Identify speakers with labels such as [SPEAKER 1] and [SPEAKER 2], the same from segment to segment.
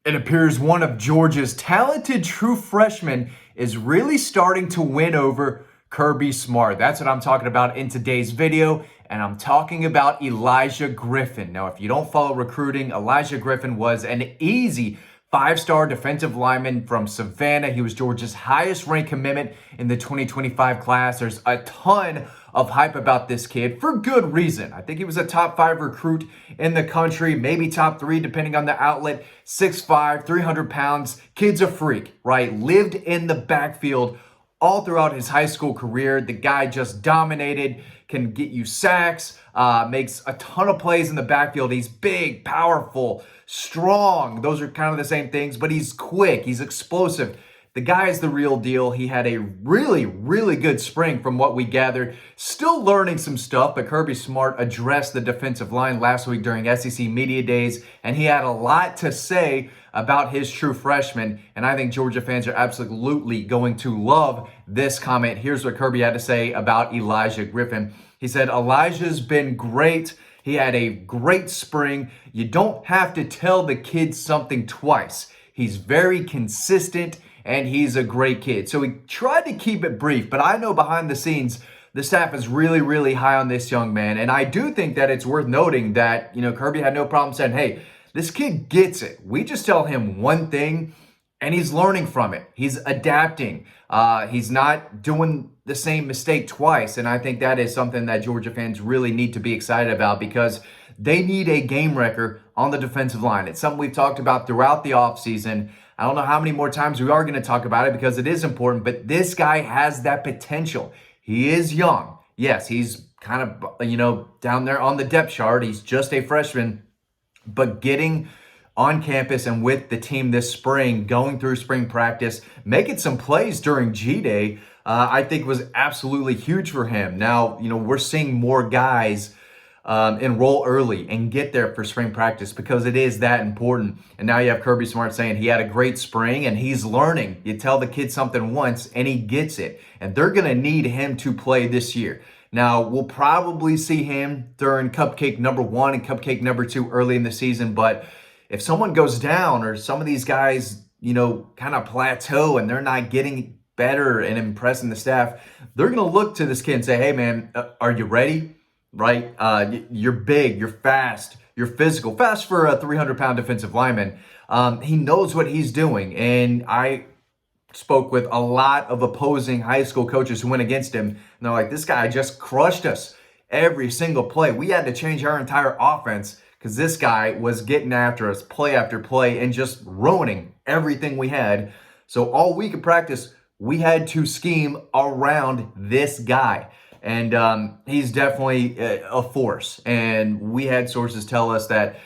[SPEAKER 1] It appears one of Georgia's talented true freshmen is really starting to win over Kirby Smart. That's what I'm talking about in today's video, and I'm talking about Elijah Griffin. Now, if you don't follow recruiting, Elijah Griffin was an easy five-star defensive lineman from Savannah. He was Georgia's highest ranked commitment in the 2025 class. There's a ton of hype about this kid for good reason. I think he was a top 5 recruit in the country, maybe top 3 depending on the outlet. 6'5", 300 pounds. Kid's a freak, right? Lived in the backfield all throughout his high school career. The guy just dominated, can get you sacks, makes a ton of plays in the backfield. He's big, powerful, strong. Those are kind of the same things, but he's quick, he's explosive. The guy is the real deal. He had a really, really good spring from what we gathered. Still learning some stuff, but Kirby Smart addressed the defensive line last week during SEC Media Days, and he had a lot to say about his true freshman, and I think Georgia fans are absolutely going to love this comment. Here's what Kirby had to say about Elijah Griffin. He said, "Elijah's been great. He had a great spring. You don't have to tell the kid something twice. He's very consistent, and he's a great kid." So he tried to keep it brief, but I know behind the scenes, the staff is really, really high on this young man. And I do think that it's worth noting that, Kirby had no problem saying, hey, this kid gets it. We just tell him one thing, and he's learning from it. He's adapting. He's not doing the same mistake twice. And I think that is something that Georgia fans really need to be excited about, because they need a game wrecker on the defensive line. It's something we've talked about throughout the offseason. I don't know how many more times we are going to talk about it because it is important, but this guy has that potential. He is young. Yes, he's kind of, down there on the depth chart. He's just a freshman, but getting on campus and with the team this spring, going through spring practice, making some plays during G-Day, I think was absolutely huge for him. Now, we're seeing more guys enroll early and get there for spring practice because it is that important. And now you have Kirby Smart saying he had a great spring and he's learning. You tell the kid something once and he gets it. And they're going to need him to play this year. Now, we'll probably see him during Cupcake number 1 and Cupcake number 2 early in the season. But if someone goes down or some of these guys, kind of plateau and they're not getting better and impressing the staff, they're going to look to this kid and say, hey, man, are you ready? Right? You're big, you're fast, you're physical. Fast for a 300-pound defensive lineman. He knows what he's doing. And I spoke with a lot of opposing high school coaches who went against him. And they're like, this guy just crushed us every single play. We had to change our entire offense because this guy was getting after us play after play and just ruining everything we had. So all week of practice, we had to scheme around this guy. And he's definitely a force. And we had sources tell us that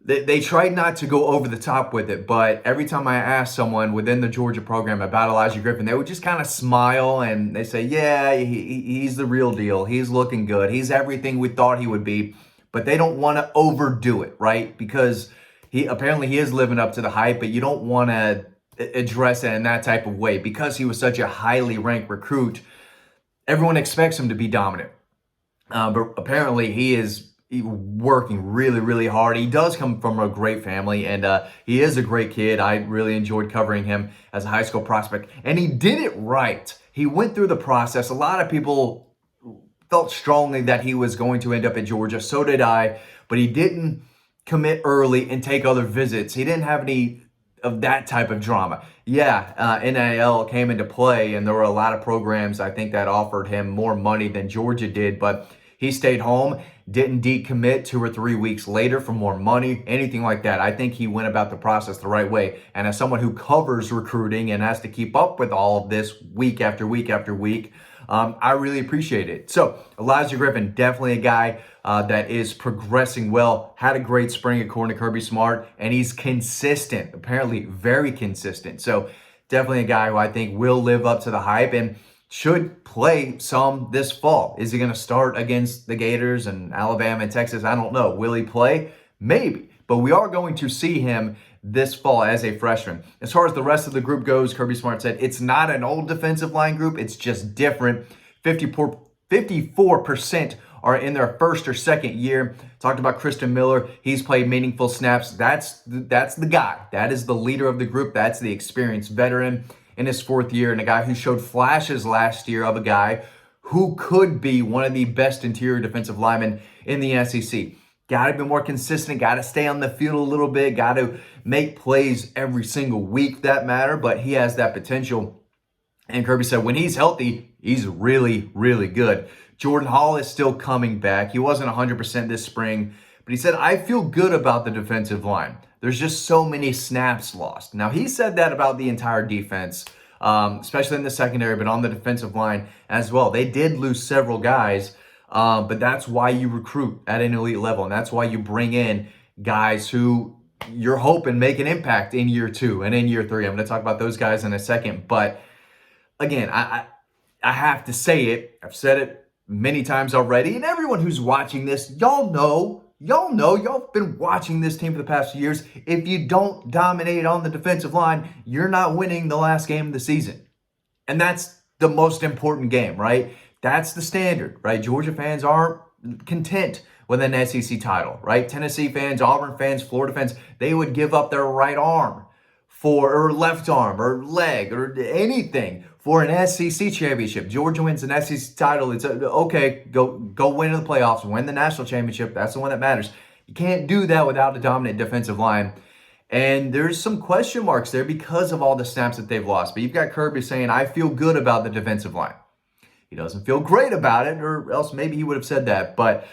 [SPEAKER 1] they tried not to go over the top with it. But every time I asked someone within the Georgia program about Elijah Griffin, they would just kind of smile and they say, yeah, he's the real deal. He's looking good. He's everything we thought he would be. But they don't want to overdo it, right? Because he is living up to the hype, but you don't want to address it in that type of way. Because he was such a highly ranked recruit, everyone expects him to be dominant. But apparently he is working really, really hard. He does come from a great family, and he is a great kid. I really enjoyed covering him as a high school prospect. And he did it right. He went through the process. A lot of people felt strongly that he was going to end up at Georgia. So did I. But he didn't commit early and take other visits. He didn't have any of that type of drama. Yeah, NIL came into play, and there were a lot of programs, I think, that offered him more money than Georgia did, but he stayed home, didn't decommit 2 or 3 weeks later for more money, anything like that. I think he went about the process the right way. And as someone who covers recruiting and has to keep up with all of this week after week after week, I really appreciate it. So Elijah Griffin, definitely a guy that is progressing well, had a great spring according to Kirby Smart, and he's consistent, apparently very consistent. So definitely a guy who I think will live up to the hype and should play some this fall. Is he going to start against the Gators and Alabama and Texas? I don't know. Will he play? Maybe. But we are going to see him this fall as a freshman. As far as the rest of the group goes, Kirby Smart said it's not an old defensive line group. It's just different. 54% are in their first or second year. Talked about Christian Miller. He's played meaningful snaps. That's the guy. That is the leader of the group. That's the experienced veteran in his fourth year, and a guy who showed flashes last year of a guy who could be one of the best interior defensive linemen in the SEC. Got to be more consistent, got to stay on the field a little bit, got to make plays every single week that matter, but he has that potential. And Kirby said when he's healthy, he's really, really good. Jordan Hall is still coming back. He wasn't 100% this spring, but he said, I feel good about the defensive line. There's just so many snaps lost. Now, he said that about the entire defense, especially in the secondary, but on the defensive line as well. They did lose several guys, but that's why you recruit at an elite level, and that's why you bring in guys who you're hoping make an impact in year 2 and in year 3. I'm going to talk about those guys in a second, but again, I have to say it. I've said it many times already, and everyone who's watching this, y'all know, y'all been watching this team for the past few years. If you don't dominate on the defensive line, you're not winning the last game of the season. And that's the most important game, right? That's the standard, right? Georgia fans aren't content with an SEC title, right? Tennessee fans, Auburn fans, Florida fans, they would give up their right arm or left arm or leg or anything for an SEC championship. Georgia wins an SEC title. It's okay, go win in the playoffs, win the national championship. That's the one that matters. You can't do that without a dominant defensive line. And there's some question marks there because of all the snaps that they've lost. But you've got Kirby saying, I feel good about the defensive line. He doesn't feel great about it, or else maybe he would have said that. But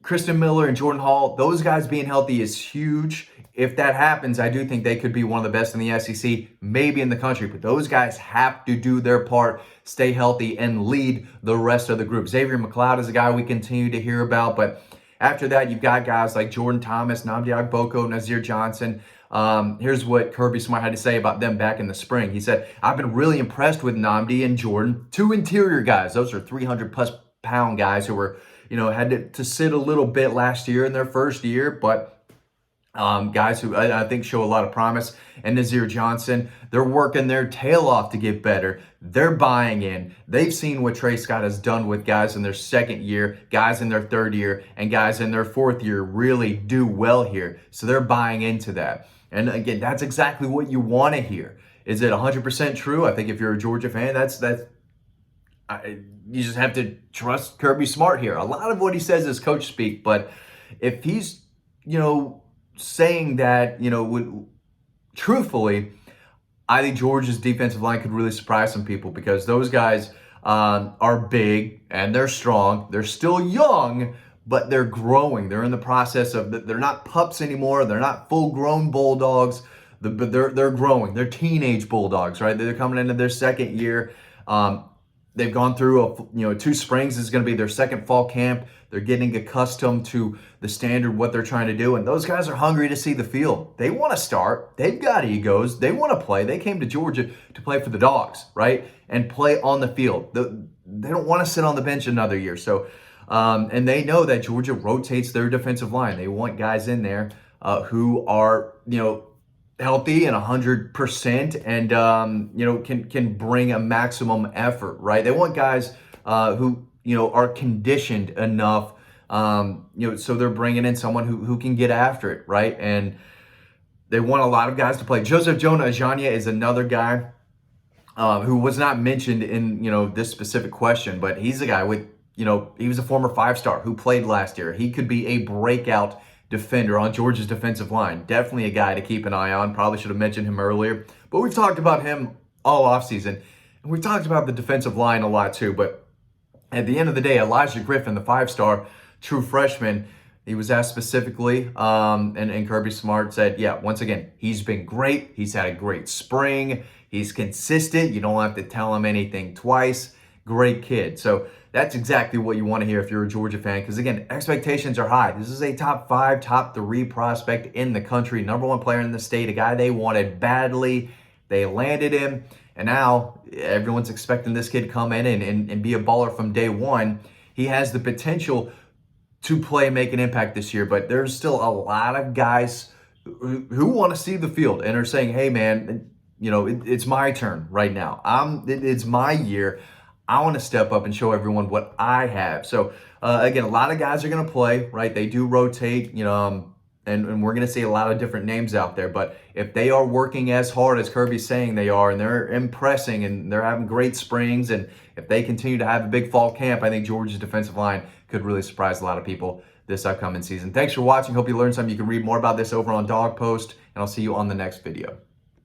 [SPEAKER 1] Christian Miller and Jordan Hall, those guys being healthy is huge. If that happens, I do think they could be one of the best in the SEC, maybe in the country. But those guys have to do their part, stay healthy, and lead the rest of the group. Xavier McLeod is a guy we continue to hear about. But after that, you've got guys like Jordan Thomas, Nnamdi Agboko, Nazir Johnson. Here's what Kirby Smart had to say about them back in the spring. He said, I've been really impressed with Nnamdi and Jordan, 2 interior guys. Those are 300-plus pound guys who were, had to sit a little bit last year in their first year, but guys who I think show a lot of promise. And Nazir Johnson, they're working their tail off to get better. They're buying in. They've seen what Trey Scott has done with guys in their second year, guys in their third year, and guys in their fourth year really do well here. So they're buying into that. And again, that's exactly what you want to hear. Is it 100% true? I think if you're a Georgia fan, you just have to trust Kirby Smart here. A lot of what he says is coach speak, but if he's, saying that, truthfully, I think Georgia's defensive line could really surprise some people because those guys are big and they're strong. They're still young, but they're growing. They're in the process of, they're not pups anymore. They're not full-grown bulldogs, but they're growing. They're teenage bulldogs, right? They're coming into their second year. They've gone through 2 springs. This is going to be their second fall camp. They're getting accustomed to the standard, what they're trying to do. And those guys are hungry to see the field. They want to start. They've got egos. They want to play. They came to Georgia to play for the Dawgs, right? And play on the field. They don't want to sit on the bench another year. So, and they know that Georgia rotates their defensive line. They want guys in there who are, healthy and 100% and, can bring a maximum effort, right? They want guys who, are conditioned enough, so they're bringing in someone who can get after it, right? And they want a lot of guys to play. Joseph Jonah Ajanya is another guy who was not mentioned in, this specific question, but he's a guy with, he was a former 5-star who played last year. He could be a breakout defender on Georgia's defensive line. Definitely a guy to keep an eye on. Probably should have mentioned him earlier, but we've talked about him all offseason. And we've talked about the defensive line a lot too, but at the end of the day, Elijah Griffin, the 5-star true freshman, he was asked specifically, and Kirby Smart said, yeah, once again, he's been great. He's had a great spring. He's consistent. You don't have to tell him anything twice. Great kid. So that's exactly what you want to hear if you're a Georgia fan, because again, expectations are high. This is a top 5, top 3 prospect in the country, number 1 player in the state, a guy they wanted badly. They landed him, and now everyone's expecting this kid to come in and be a baller from day one. He has the potential to play and make an impact this year, but there's still a lot of guys who want to see the field and are saying, hey man, it's my turn right now. It's my year. I want to step up and show everyone what I have. So again, a lot of guys are going to play, right? They do rotate, and we're going to see a lot of different names out there. But if they are working as hard as Kirby's saying they are, and they're impressing and they're having great springs, and if they continue to have a big fall camp, I think Georgia's defensive line could really surprise a lot of people this upcoming season. Thanks for watching. Hope you learned something. You can read more about this over on Dawg Post, and I'll see you on the next video.